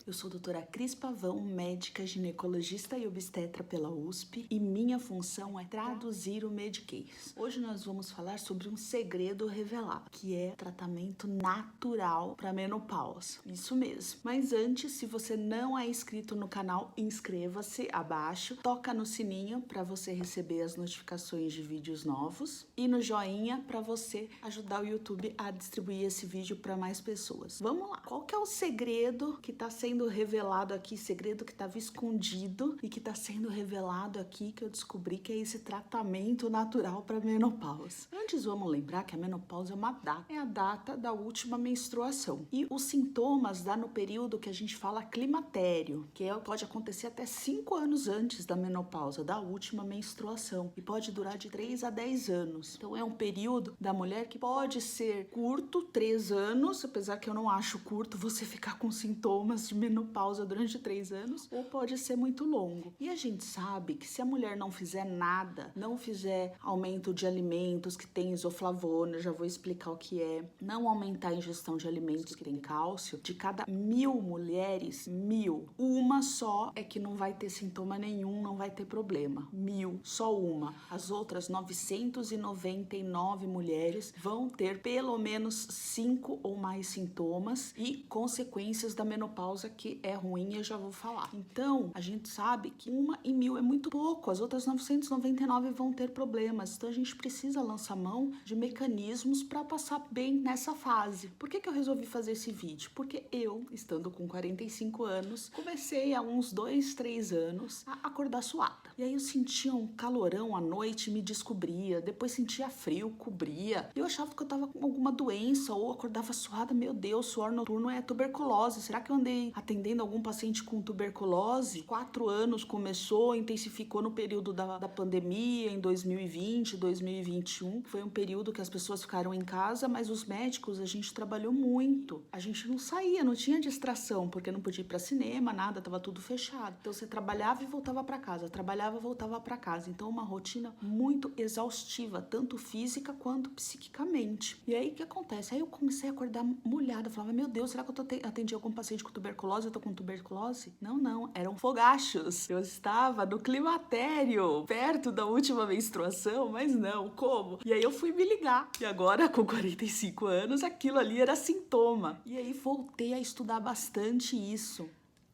eu sou a doutora Cris Pavão, médica ginecologista e obstetra pela USP, e minha função é traduzir o Medicase. Hoje nós vamos falar sobre um segredo revelado, que é tratamento natural para menopausa. Isso mesmo. Mas antes, se você não é inscrito no canal, inscreva-se abaixo, toca no sininho para você receber as notificações de vídeos novos e no joinha para você ajudar o YouTube a distribuir esse vídeo para mais pessoas. Vamos lá. Qual que é o segredo que está sendo revelado aqui, segredo que estava escondido e que está sendo revelado aqui, que eu descobri que é esse tratamento natural para menopausa? Antes, vamos lembrar que a menopausa é uma data, é a data da última menstruação. E os sintomas dá no período que a gente fala climatério, que pode acontecer até 5 anos antes da menopausa, da última menstruação, e pode durar de 3 a 10 anos. Então é um período da mulher que pode ser curto, 3 anos, apesar que eu não acho curto você ficar com sintomas de menopausa durante 3 anos, ou pode ser muito longo. E a gente sabe que se a mulher não fizer nada, não fizer aumento de alimentos que tem isoflavona, já vou explicar o que é, não aumentar a ingestão de alimentos que tem cálcio, de cada 1000 mulheres, 1000, uma só é que não vai ter sintoma nenhum, não vai ter problema. 1000, só uma. As outras 999 mulheres vão ter pelo menos 5 ou mais sintomas e consequências da menopausa, que é ruim, eu já vou falar. Então, a gente sabe que 1 em 1000 é muito pouco, as outras 999 vão ter problemas. Então, a gente precisa lançar mão de mecanismos para passar bem nessa fase. Por que eu resolvi fazer esse vídeo? Porque eu, estando com 45 anos, comecei há uns 2, 3 anos a acordar suada. E aí eu sentia um calorão à noite, me descobria, depois sentia frio, cobria. Eu achava que eu tava com alguma doença ou acordava suada. Meu Deus, suor noturno é tuberculose. Será que eu andei atendendo algum paciente com tuberculose? 4 anos começou, intensificou no período da pandemia, em 2020, 2021. Foi um período que as pessoas ficaram em casa, mas os médicos, a gente trabalhou muito. A gente não saía, não tinha distração, porque não podia ir para cinema, nada, tava tudo fechado. Então você trabalhava e voltava para casa, trabalhava e voltava para casa. Então uma rotina muito exaustiva, tanto física quanto psiquicamente. E aí o que acontece? Aí eu comecei a acordar molhada, falava, meu Deus, será que eu atendi algum paciente com tuberculose? Eu tô com tuberculose? Não, eram fogachos. Eu estava no climatério, perto da última menstruação, mas não, como? E aí eu fui me ligar. E agora, com 45 anos, aquilo ali era sintoma. E aí voltei a estudar bastante isso.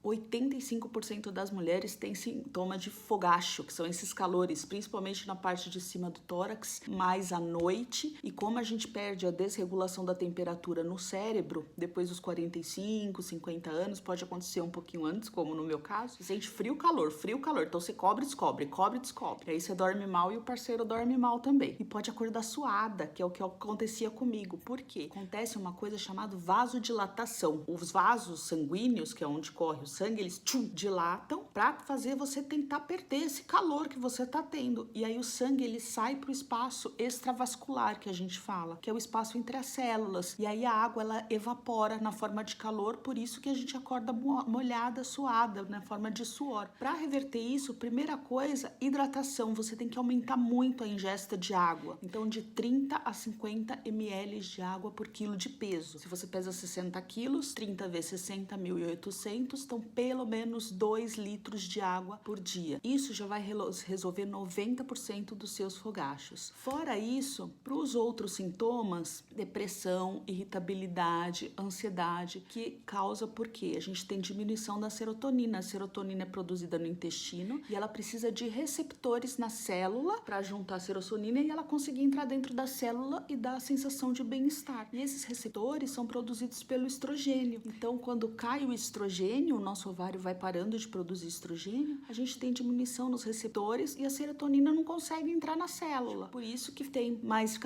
85% das mulheres têm sintoma de fogacho, que são esses calores, principalmente na parte de cima do tórax, mais à noite. E como a gente perde a desregulação da temperatura no cérebro, depois dos 45, 50 anos, pode acontecer um pouquinho antes, como no meu caso, você sente frio, calor. Então você cobre, descobre. Aí você dorme mal e o parceiro dorme mal também. E pode acordar suada, que é o que acontecia comigo. Por quê? Acontece uma coisa chamada vasodilatação. Os vasos sanguíneos, que é onde corre o sangue, eles dilatam para fazer você tentar perder esse calor que você tá tendo. E aí o sangue, ele sai pro espaço extravascular, que a gente fala, que é o espaço entre as células. E aí a água, ela evapora na forma de calor, por isso que a gente acorda molhada, suada, na forma de suor. Para reverter isso, primeira coisa, hidratação. Você tem que aumentar muito a ingesta de água. Então, de 30 a 50 ml de água por quilo de peso. Se você pesa 60 quilos, 30 vezes 60, 1.800, então pelo menos 2 litros de água por dia. Isso já vai resolver 90% dos seus fogachos. Fora isso, para os outros sintomas, depressão, irritabilidade, ansiedade, que causa porque a gente tem diminuição da serotonina. A serotonina é produzida no intestino e ela precisa de receptores na célula para juntar a serotonina e ela conseguir entrar dentro da célula e dar a sensação de bem-estar. E esses receptores são produzidos pelo estrogênio. Então, quando cai o estrogênio, o nosso ovário vai parando de produzir estrogênio, a gente tem diminuição nos receptores e a serotonina não consegue entrar na célula. Por isso que fica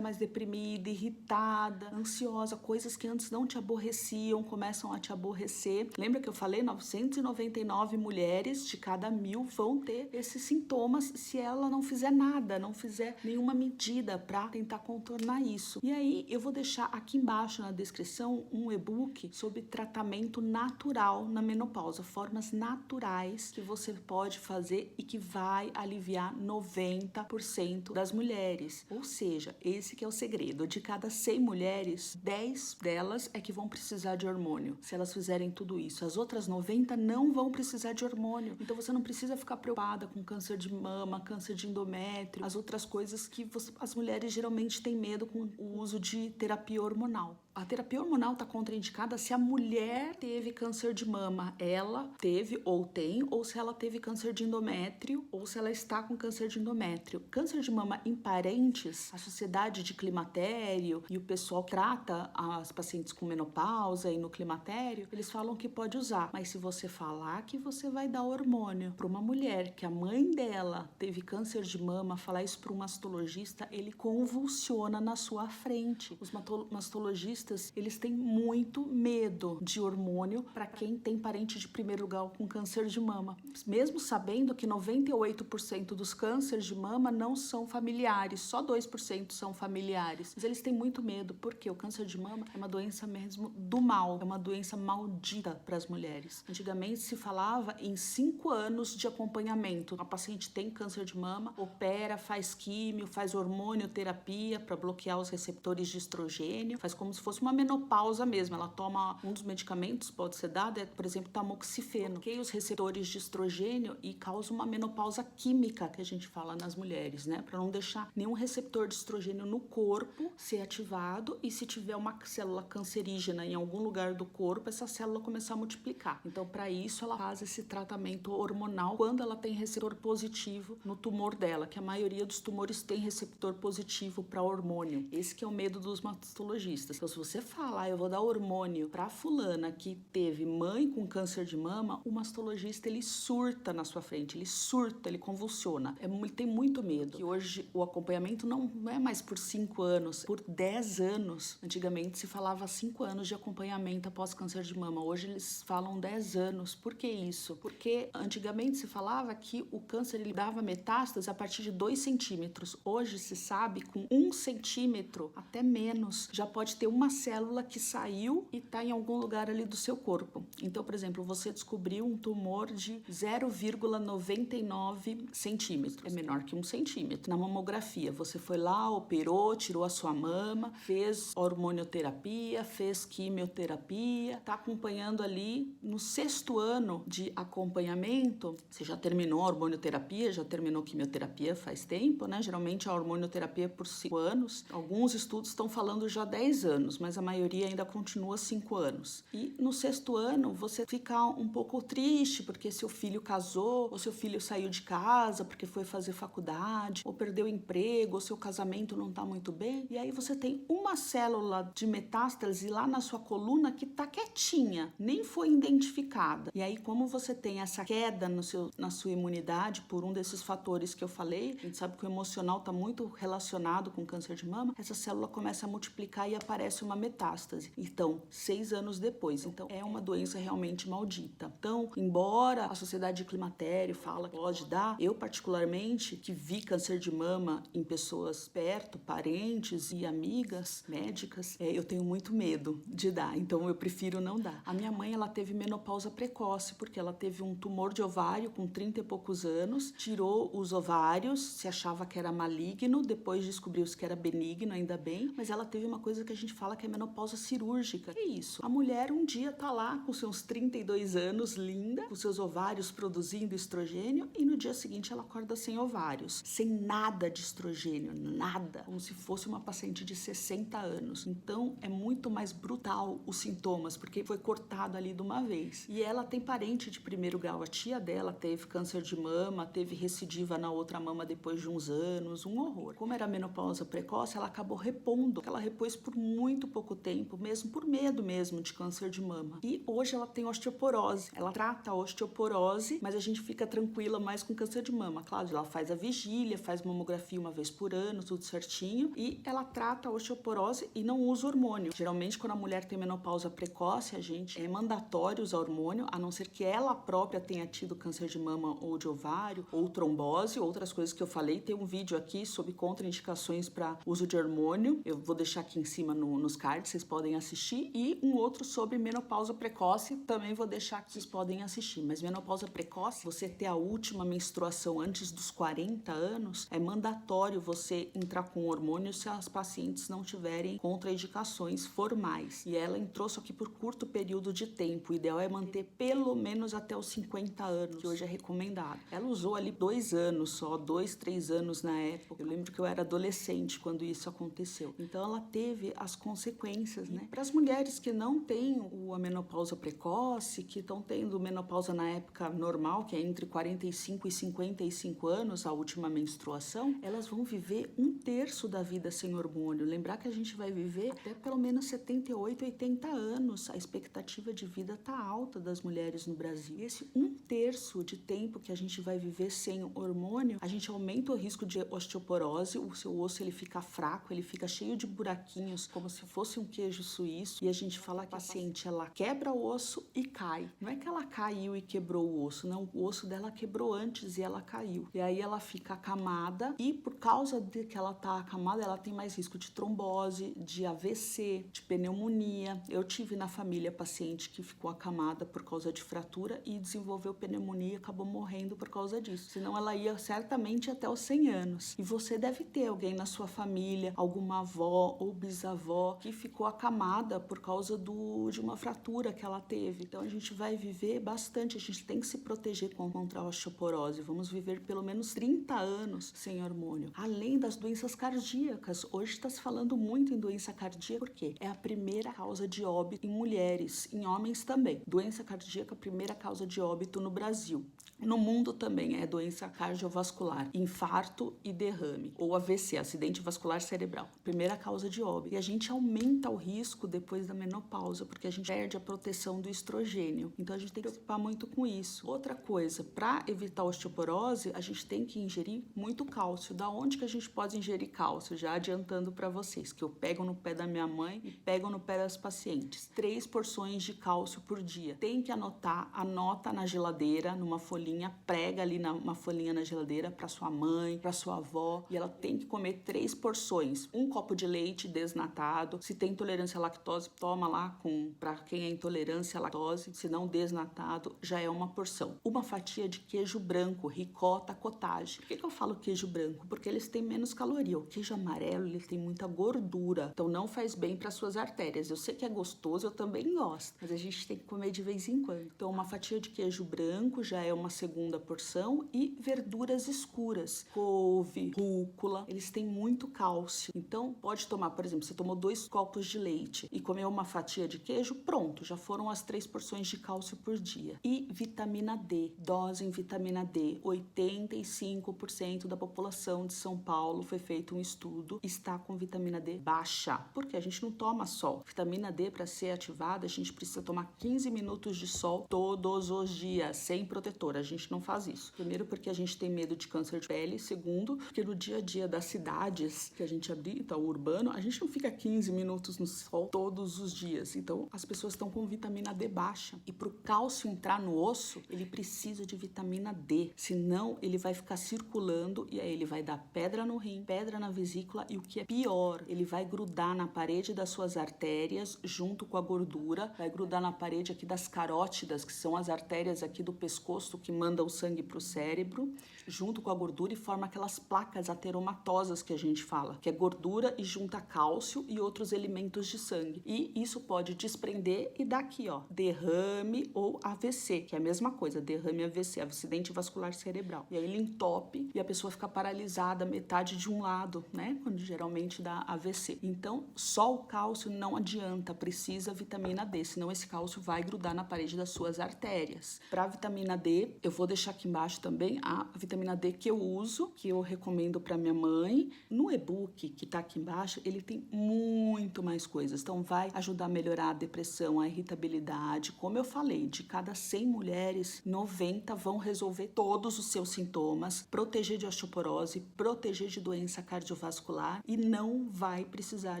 mais deprimida, irritada, ansiosa, coisas que antes não te aborreciam, começam a te aborrecer. Lembra que eu falei? 999 mulheres de cada 1000 vão ter esses sintomas se ela não fizer nada, não fizer nenhuma medida para tentar contornar isso. E aí eu vou deixar aqui embaixo na descrição um e-book sobre tratamento natural na menopausa. menopausa, formas naturais que você pode fazer e que vai aliviar 90% das mulheres. Ou seja, esse que é o segredo. De cada 100 mulheres, 10 delas é que vão precisar de hormônio. Se elas fizerem tudo isso, as outras 90 não vão precisar de hormônio. Então você não precisa ficar preocupada com câncer de mama, câncer de endométrio, as outras coisas que as mulheres geralmente têm medo com o uso de terapia hormonal. A terapia hormonal está contraindicada se a mulher teve câncer de mama, ela teve ou tem, ou se ela teve câncer de endométrio, ou se ela está com câncer de endométrio. Câncer de mama em parentes, a Sociedade de Climatério e o pessoal que trata as pacientes com menopausa e no climatério, eles falam que pode usar. Mas se você falar que você vai dar hormônio para uma mulher que a mãe dela teve câncer de mama, falar isso para um mastologista, ele convulsiona na sua frente. Os mastologistas, eles têm muito medo de hormônio para quem tem parente de primeiro grau com câncer de mama. Mesmo sabendo que 98% dos cânceres de mama não são familiares, só 2% são familiares. Mas eles têm muito medo, porque o câncer de mama é uma doença mesmo do mal, é uma doença maldita para as mulheres. Antigamente se falava em 5 anos de acompanhamento. A paciente tem câncer de mama, opera, faz químio, faz hormonioterapia para bloquear os receptores de estrogênio, faz como se fosse uma menopausa mesmo. Ela toma um dos medicamentos, pode ser dado, por exemplo, tamoxifeno, bloqueia os receptores de estrogênio e causa uma menopausa química, que a gente fala nas mulheres, né? Para não deixar nenhum receptor de estrogênio no corpo ser ativado, e se tiver uma célula cancerígena em algum lugar do corpo, essa célula começar a multiplicar. Então, para isso, ela faz esse tratamento hormonal quando ela tem receptor positivo no tumor dela, que a maioria dos tumores tem receptor positivo para hormônio. Esse que é o medo dos mastologistas. Então, se você falar, eu vou dar hormônio para fulana que teve mãe com câncer de mama, o mastologista, ele surta na sua frente, ele surta, ele convulsiona. Ele tem muito medo. Que hoje o acompanhamento não é mais por 5 anos, por 10 anos. Antigamente se falava 5 anos de acompanhamento após câncer de mama. Hoje eles falam 10 anos. Por que isso? Porque antigamente se falava que o câncer ele dava metástase a partir de 2 centímetros. Hoje se sabe com 1 centímetro, até menos, já pode ter uma célula que saiu e está em algum lugar ali do seu corpo. Então, por exemplo, você descobriu um tumor de 0,99 centímetros. É menor que 1 centímetro. Na mamografia, você foi lá, operou, tirou a sua mama, fez hormonioterapia, fez quimioterapia, está acompanhando ali no 6º ano de acompanhamento. Você já terminou a hormonioterapia, já terminou quimioterapia faz tempo, né? Geralmente a hormonioterapia é por 5 anos. Alguns estudos estão falando já 10 anos, mas a maioria ainda continua 5 anos. E no 6º ano, você fica um pouco triste porque seu filho casou, ou seu filho saiu de casa porque foi fazer faculdade, ou perdeu emprego, ou seu casamento não está muito bem. E aí você tem uma célula de metástase lá na sua coluna que está quietinha, nem foi identificada. E aí, como você tem essa queda na sua imunidade por um desses fatores que eu falei, a gente sabe que o emocional está muito relacionado com câncer de mama, essa célula começa a multiplicar e aparece uma metástase. Então, 6 anos depois. Então, é uma doença realmente maldita. Então, embora a Sociedade de Climatério fala que pode dar, eu particularmente, que vi câncer de mama em pessoas perto, parentes e amigas médicas, eu tenho muito medo de dar. Então, eu prefiro não dar. A minha mãe, ela teve menopausa precoce, porque ela teve um tumor de ovário com 30 e poucos anos, tirou os ovários, se achava que era maligno, depois descobriu-se que era benigno, ainda bem, mas ela teve uma coisa que a gente fala que é menopausa cirúrgica. Que é isso? A mulher um dia tá lá com seus 32 anos, linda, com seus ovários produzindo estrogênio, e no dia seguinte ela acorda sem ovários, sem nada de estrogênio, nada, como se fosse uma paciente de 60 anos. Então é muito mais brutal os sintomas, porque foi cortado ali de uma vez. E ela tem parente de primeiro grau, a tia dela teve câncer de mama, teve recidiva na outra mama depois de uns anos, um horror. Como era menopausa precoce, ela acabou repondo, ela repôs por muito pouco tempo, mesmo por medo mesmo de câncer de mama. E hoje ela tem osteoporose, ela trata a osteoporose, mas a gente fica tranquila mais com câncer de mama. Claro, ela faz a vigília, faz mamografia uma vez por ano, tudo certinho, e ela trata a osteoporose e não usa hormônio. Geralmente, quando a mulher tem menopausa precoce, a gente é mandatório usar hormônio, a não ser que ela própria tenha tido câncer de mama ou de ovário, ou trombose, outras coisas que eu falei. Tem um vídeo aqui sobre contraindicações para uso de hormônio, eu vou deixar aqui em cima nos nos cards, vocês podem assistir, e um outro sobre menopausa precoce, também vou deixar que vocês podem assistir. Mas menopausa precoce, você ter a última menstruação antes dos 40 anos, é mandatório você entrar com hormônio se as pacientes não tiverem contraindicações formais. E ela entrou só que por curto período de tempo. O ideal é manter pelo menos até os 50 anos, que hoje é recomendado. Ela usou ali 2 anos só, 2, 3 anos na época. Eu lembro que eu era adolescente quando isso aconteceu. Então ela teve as consequências, né? Para as mulheres que não têm a menopausa precoce, que estão tendo menopausa na época normal, que é entre 45 e 55 anos, a última menstruação, elas vão viver 1/3 da vida sem hormônio. Lembrar que a gente vai viver até pelo menos 78, 80 anos. A expectativa de vida está alta das mulheres no Brasil. E esse 1/3 de tempo que a gente vai viver sem hormônio, a gente aumenta o risco de osteoporose, o seu osso ele fica fraco, ele fica cheio de buraquinhos, como se fosse um queijo suíço, e a gente fala que a paciente ela quebra o osso e cai. Não é que ela caiu e quebrou o osso, não, o osso dela quebrou antes e ela caiu. E aí ela fica acamada, e por causa de que ela tá acamada, ela tem mais risco de trombose, de AVC, de pneumonia. Eu tive na família paciente que ficou acamada por causa de fratura e desenvolveu pneumonia e acabou morrendo por causa disso. Senão ela ia certamente até os 100 anos. E você deve ter alguém na sua família, alguma avó ou bisavó que ficou acamada por causa de uma fratura que ela teve. Então a gente vai viver bastante, a gente tem que se proteger contra a osteoporose. Vamos viver pelo menos 30 anos sem hormônio. Além das doenças cardíacas, hoje está se falando muito em doença cardíaca, porque é a primeira causa de óbito em mulheres, em homens também. Doença cardíaca, primeira causa de óbito no Brasil. No mundo também é doença cardiovascular, infarto e derrame, ou AVC, acidente vascular cerebral, primeira causa de óbito. E a gente aumenta o risco depois da menopausa, porque a gente perde a proteção do estrogênio. Então a gente tem que se preocupar muito com isso. Outra coisa, para evitar a osteoporose, a gente tem que ingerir muito cálcio. Da onde que a gente pode ingerir cálcio? Já adiantando para vocês, que eu pego no pé da minha mãe e pego no pé das pacientes. 3 porções de cálcio por dia. Tem que anotar, anota na geladeira, numa folhinha, prega ali uma folhinha na geladeira para sua mãe, para sua avó, e ela tem que comer 3 porções. 1 copo de leite desnatado. Se tem intolerância à lactose, toma lá para quem é intolerância à lactose. Se não, desnatado, já é uma porção. Uma fatia de queijo branco, ricota, cottage. Por que eu falo queijo branco? Porque eles têm menos caloria. O queijo amarelo, ele tem muita gordura, então não faz bem para suas artérias. Eu sei que é gostoso, eu também gosto, mas a gente tem que comer de vez em quando. Então uma fatia de queijo branco já é uma segunda porção, e verduras escuras, couve, rúcula, eles têm muito cálcio. Então pode tomar, por exemplo, você tomou 2 copos de leite e comeu uma fatia de queijo, pronto, já foram as 3 porções de cálcio por dia. E vitamina D, dose em vitamina D, 85% da população de São Paulo, foi feito um estudo, está com vitamina D baixa, porque a gente não toma sol. Vitamina D, para ser ativada, a gente precisa tomar 15 minutos de sol todos os dias, sem protetor. A gente não faz isso. Primeiro, porque a gente tem medo de câncer de pele. Segundo, porque no dia a dia das cidades que a gente habita, o urbano, a gente não fica 15 minutos no sol todos os dias. Então, as pessoas estão com vitamina D baixa. E para o cálcio entrar no osso, ele precisa de vitamina D. Senão, ele vai ficar circulando e aí ele vai dar pedra no rim, pedra na vesícula e o que é pior, ele vai grudar na parede das suas artérias junto com a gordura, vai grudar na parede aqui das carótidas, que são as artérias aqui do pescoço que mandam o sangue para o cérebro, junto com a gordura, e forma aquelas placas ateromatosas que a gente fala, que é gordura e junta cálcio e outros elementos de sangue. E isso pode desprender e dar aqui, ó, derrame ou AVC, que é a mesma coisa, derrame e AVC, acidente vascular cerebral. E aí ele entope e a pessoa fica paralisada metade de um lado, né? Quando geralmente dá AVC. Então, só o cálcio não adianta, precisa vitamina D, senão esse cálcio vai grudar na parede das suas artérias. Para vitamina D, eu vou deixar aqui embaixo também a vitamina D que eu uso, que eu recomendo para minha mãe. No e-book que tá aqui embaixo, ele tem muito mais coisas. Então, vai ajudar a melhorar a depressão, a irritabilidade. Como eu falei, de cada 100 mulheres, 90 vão resolver todos os seus sintomas, proteger de osteoporose, proteger de doença cardiovascular e não vai precisar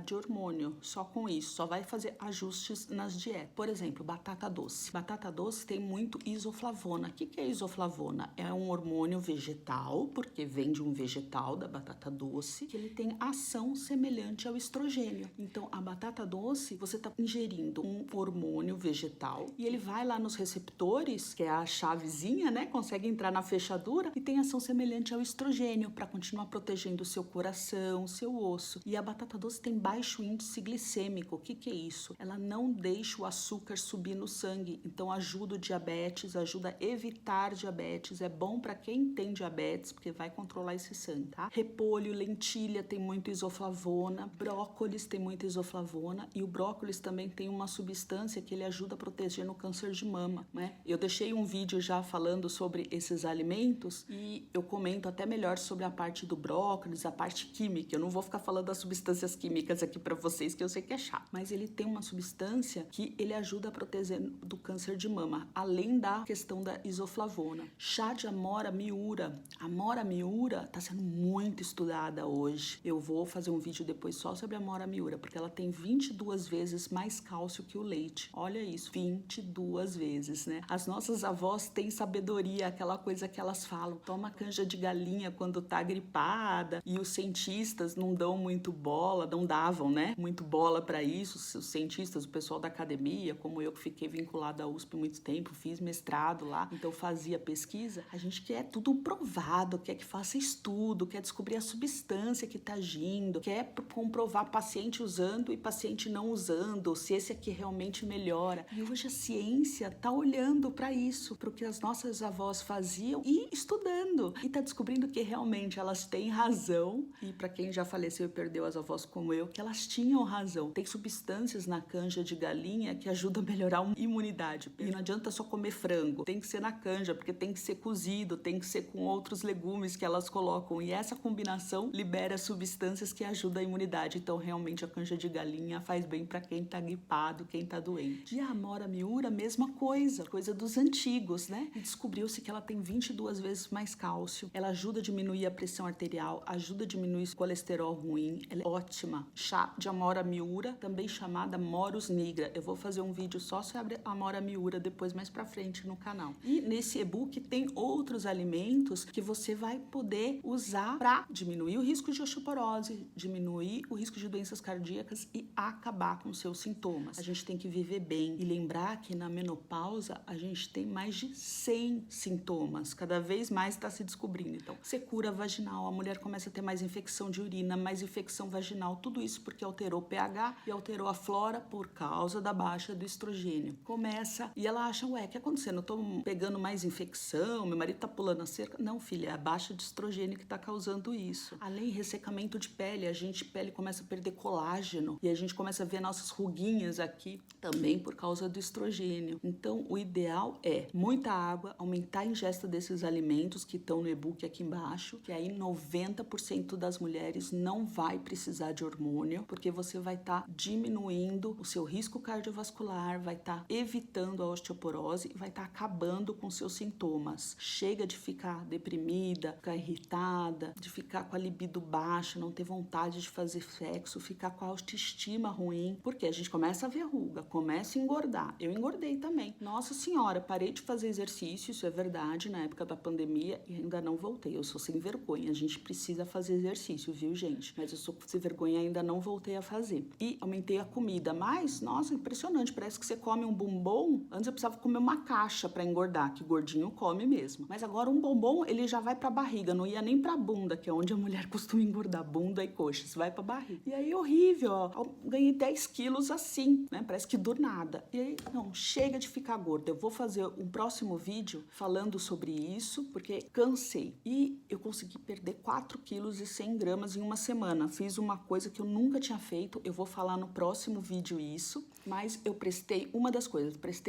de hormônio. Só com isso, só vai fazer ajustes nas dietas. Por exemplo, batata doce. Batata doce tem muito isoflavona. O que é isoflavona? É um hormônio vegetal, porque vem de um vegetal da batata doce, que ele tem ação semelhante ao estrogênio. Então, a batata doce, você está ingerindo um hormônio vegetal e ele vai lá nos receptores, que é a chavezinha, né? Consegue entrar na fechadura e tem ação semelhante ao estrogênio para continuar protegendo o seu coração, o seu osso. E a batata doce tem baixo índice glicêmico. O que é isso? Ela não deixa o açúcar subir no sangue, então ajuda o diabetes, ajuda a evitar diabetes, é bom para quem tem diabetes, porque vai controlar esse sangue, tá? Repolho, lentilha tem muito isoflavona, brócolis tem muita isoflavona e o brócolis também tem uma substância que ele ajuda a proteger no câncer de mama, né? Eu deixei um vídeo já falando sobre esses alimentos e eu comento até melhor sobre a parte do brócolis, a parte química. Eu não vou ficar falando das substâncias químicas aqui para vocês, que eu sei que é chato, mas ele tem uma substância que ele ajuda a proteger do câncer de mama, além da questão da isoflavona. Chá de amora miura. A amora miura está sendo muito estudada hoje. Eu vou fazer um vídeo depois só sobre a amora miura, porque ela tem 22 vezes mais cálcio que o leite. Olha isso, 22 vezes, né? As nossas avós têm sabedoria, aquela coisa que elas falam, toma canja de galinha quando tá gripada, e os cientistas não dão muito bola, não davam, né? Muito bola para isso, os cientistas, o pessoal da academia, como eu que fiquei vinculada à USP muito tempo, fiz mestrado lá, então fazia pesquisa, a gente quer tudo provado, quer que faça estudo, quer descobrir a substância que tá agindo, quer comprovar paciente usando e paciente não usando, se esse aqui realmente melhora. E hoje a ciência tá olhando para isso, para o que as nossas avós faziam e estudando, e tá descobrindo que realmente elas têm razão, e para quem já faleceu e perdeu as avós como eu, que elas tinham razão. Tem substâncias na canja de galinha que ajudam a melhorar a imunidade. E não adianta só comer frango, tem que ser na canja, porque tem que ser cozido, tem que ser com outros legumes que elas colocam. E essa combinação libera substâncias que ajudam a imunidade. Então, realmente, a canja de galinha faz bem para quem tá gripado, quem tá doente. E a amora miura, mesma coisa dos antigos, né? E descobriu-se que ela tem 22 vezes mais cálcio. Ela ajuda a diminuir a pressão arterial, ajuda a diminuir o colesterol ruim. Ela é ótima. Chá de amora miura, também chamada Morus nigra. Eu vou fazer um vídeo só sobre a amora miura depois mais pra frente no canal. E nesse e-book tem outros alimentos que você vai poder usar para diminuir o risco de osteoporose, diminuir o risco de doenças cardíacas e acabar com seus sintomas. A gente tem que viver bem e lembrar que na menopausa a gente tem mais de 100 sintomas. Cada vez mais está se descobrindo. Então, secura vaginal, a mulher começa a ter mais infecção de urina, mais infecção vaginal, tudo isso porque alterou o pH e alterou a flora por causa da baixa do estrogênio. Começa, e ela acha, ué, o que acontecendo? Eu tô pegando mais infecção, meu marido tá pulando a cerca. Não, filha, é a baixa de estrogênio que tá causando isso. Além ressecamento de pele, pele começa a perder colágeno e a gente começa a ver nossas ruguinhas aqui também por causa do estrogênio. Então, o ideal é muita água, aumentar a ingesta desses alimentos que estão no e-book aqui embaixo, que aí 90% das mulheres não vai precisar de hormônio, porque você vai estar diminuindo o seu risco cardiovascular, vai estar evitando a osteoporose e vai estar acabando com seus sintomas. Chega de ficar deprimida, ficar irritada, de ficar com a libido baixa, não ter vontade de fazer sexo, ficar com a autoestima ruim, porque a gente começa a ver ruga, começa a engordar. Eu engordei também. Nossa senhora, parei de fazer exercício, isso é verdade, na época da pandemia, e ainda não voltei. Eu sou sem vergonha, a gente precisa fazer exercício, viu, gente? Mas eu sou sem vergonha e ainda não voltei a fazer. E aumentei a comida, mas, nossa, impressionante, parece que você come um bombom. Antes eu precisava comer uma caixa pra engordar, que gordinho come mesmo. Mas agora um bombom, ele já vai pra barriga, não ia nem pra bunda, que é onde a mulher costuma engordar, bunda e coxas, vai pra barriga. E aí, horrível, ó, eu ganhei 10 quilos assim, né, parece que do nada. E aí, não, chega de ficar gorda, eu vou fazer um próximo vídeo falando sobre isso, porque cansei. E eu consegui perder 4 quilos e 100 gramas em uma semana. Fiz uma coisa que eu nunca tinha feito, eu vou falar no próximo vídeo isso, mas eu prestei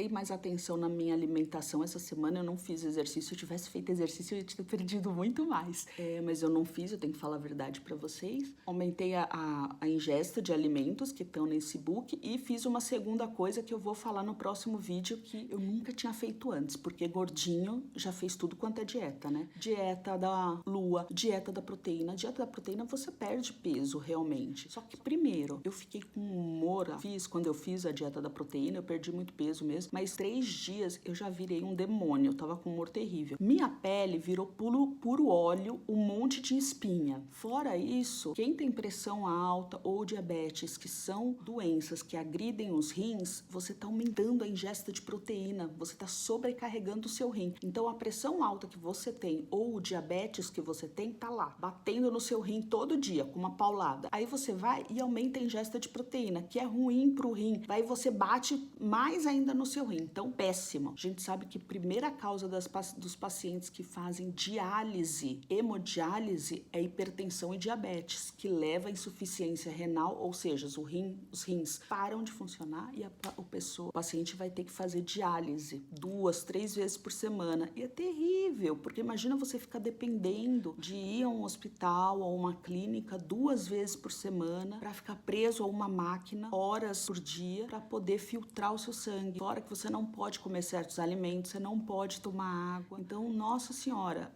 mais atenção na minha alimentação essa semana. Eu não fiz exercício, se eu tivesse feito exercício eu ia ter perdido muito mais, mas eu não fiz, eu tenho que falar a verdade pra vocês. Aumentei a ingesta de alimentos que estão nesse book e fiz uma segunda coisa que eu vou falar no próximo vídeo, que eu nunca tinha feito antes, porque gordinho já fez tudo quanto é dieta, né? Dieta da lua, dieta da proteína. Dieta da proteína você perde peso realmente. Só que primeiro, eu fiquei com humor, quando eu fiz a dieta da proteína, eu perdi muito peso mesmo, mas 3 dias eu já virei um demônio, eu tava com humor terrível. Minha pele virou puro óleo, um monte de espinha. Fora isso, quem tem pressão alta ou diabetes, que são doenças que agridem os rins, você está aumentando a ingesta de proteína, você está sobrecarregando o seu rim. Então a pressão alta que você tem ou o diabetes que você tem tá lá, batendo no seu rim todo dia, com uma paulada. Aí você vai e aumenta a ingesta de proteína, que é ruim pro rim. Aí você bate mais ainda no seu rim. Então, péssimo. A gente sabe que a primeira causa dos pacientes que fazem diálise, hemodiálise, é hipertensão e diabetes, que leva à insuficiência renal, ou seja, os rins param de funcionar e o paciente vai ter que fazer diálise 2, 3 vezes por semana. E é terrível, porque imagina você ficar dependendo de ir a um hospital ou uma clínica 2 vezes por semana para ficar preso a uma máquina horas por dia para poder filtrar o seu sangue. Fora que você não pode comer certos alimentos, você não pode tomar água. Então, nossa senhora,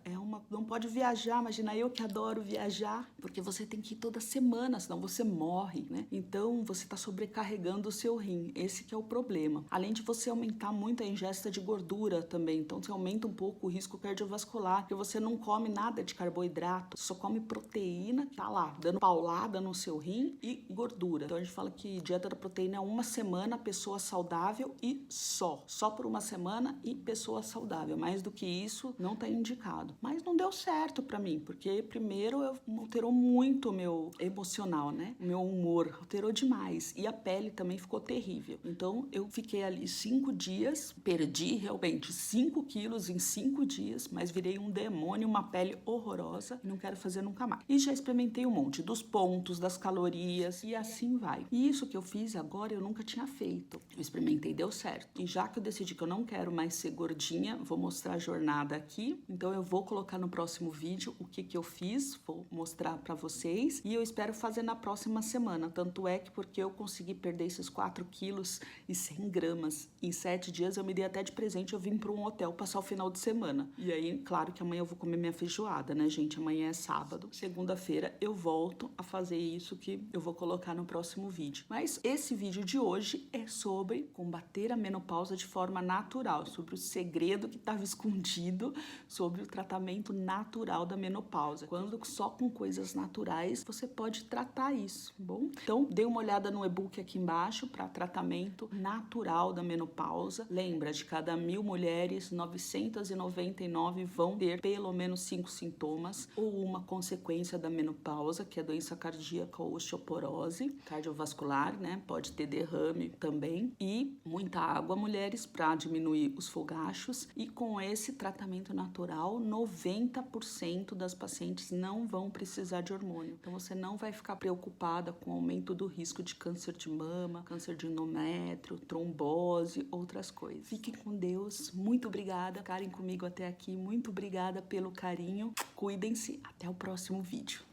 não pode viajar. Imagina eu que adoro viajar, porque você tem que ir toda semana, senão você morre, né? Então, você está sobrecarregando o seu rim. Esse que é o problema. Além de você aumentar muito a ingesta de gordura também. Então, você aumenta um pouco o risco cardiovascular, porque você não come nada de carboidrato, só come proteína, tá lá, dando paulada no seu rim e gordura. Então, a gente fala que dieta da proteína é uma semana, pessoa saudável e só por uma semana e pessoa saudável. Mais do que isso, não tá indicado. Mas não deu certo pra mim, porque primeiro alterou muito o meu emocional, né? O meu humor alterou demais e a pele também ficou terrível. Então, eu fiquei ali 5 dias, perdi realmente 5 quilos em 5 dias, mas virei um demônio, uma pele horrorosa e não quero fazer nunca mais. E já experimentei um monte dos pontos, das calorias e assim vai. E isso que eu fiz agora eu nunca tinha feito. Eu experimentei, deu certo. E já que eu decidi que eu não quero mais ser gordinha, vou mostrar a jornada aqui. Então eu vou colocar no próximo vídeo o que eu fiz, vou mostrar pra vocês e eu espero fazer na próxima semana. Tanto é que porque eu consegui perder esses 4 quilos e 100 gramas em 7 dias, eu me dei até de presente, eu vim para um hotel passar o final de semana. E aí, claro que amanhã eu vou comer minha feijoada, né, gente? Amanhã é sábado. Segunda-feira eu volto a fazer isso que eu vou colocar no próximo vídeo. Mas esse vídeo de hoje é sobre combater a menopausa de forma natural, sobre o segredo que estava escondido, sobre o tratamento natural da menopausa. Quando só com coisas naturais você pode tratar isso, bom? Então, dê uma olhada no e-book aqui embaixo para tratamento natural da menopausa. Lembra, de cada 1000 mulheres, 999 vão ter pelo menos 5 sintomas ou uma consequência da menopausa, que é doença cardíaca ou osteoporose cardiovascular, né? Pode ter derrame também. E muita água, mulheres, para diminuir os fogachos. E com esse tratamento natural, 90% das pacientes não vão precisar de hormônio. Então, você não vai ficar preocupada com o aumento do risco de câncer de mama, câncer de endométrio, trombose, outras coisas. Fiquem com Deus. Muito obrigada. Ficarem comigo até aqui. Muito obrigada pelo carinho. Cuidem-se. Até o próximo vídeo.